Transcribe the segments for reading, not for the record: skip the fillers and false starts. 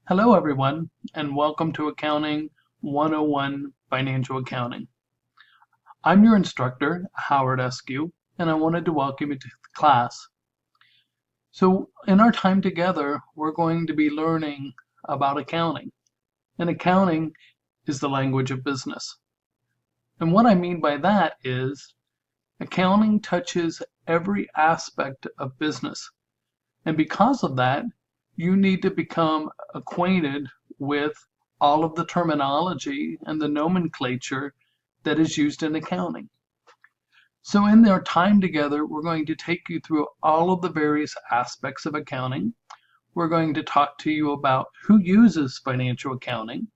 Hello, everyone, and welcome to Accounting 101 Financial Accounting. I'm your instructor, Howard Eskew, and I wanted to welcome you to the class. So, in our time together, we're going to be learning about accounting. And accounting is the language of business. And what I mean by that is accounting touches every aspect of business. And because of that, you need to become acquainted with all of the terminology and the nomenclature that is used in accounting. So in our time together, we're going to take you through all of the various aspects of accounting. We're going to talk to you about who uses financial accounting,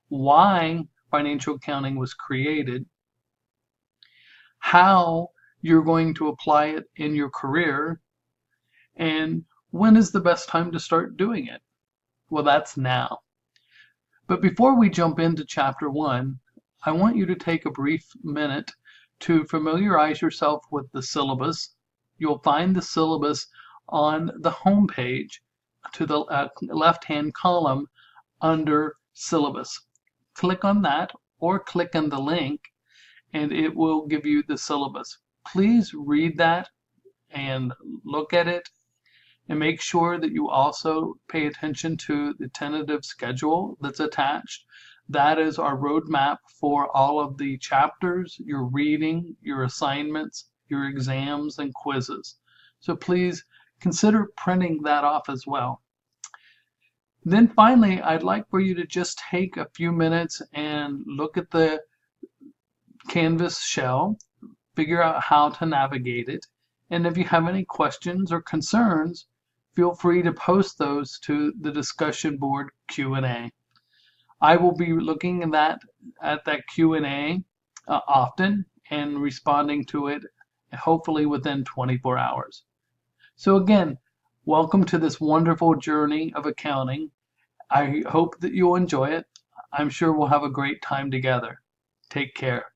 why financial accounting was created, how you're going to apply it in your career, and when is the best time to start doing it? Well, that's now. But before we jump into chapter 1, I want you to take a brief minute to familiarize yourself with the syllabus. You'll find the syllabus on the home page to the left-hand column under syllabus. Click on that or click on the link and it will give you the syllabus. Please read that and look at it. And make sure that you also pay attention to the tentative schedule that's attached. That is our roadmap for all of the chapters, your reading, your assignments, your exams, and quizzes. So please consider printing that off as well. Then finally, I'd like for you to just take a few minutes and look at the Canvas shell, figure out how to navigate it. And if you have any questions or concerns, feel free to post those to the discussion board Q&A. I will be looking at that Q&A often and responding to it hopefully within 24 hours. So again, welcome to this wonderful journey of accounting. I hope that you'll enjoy it. I'm sure we'll have a great time together. Take care.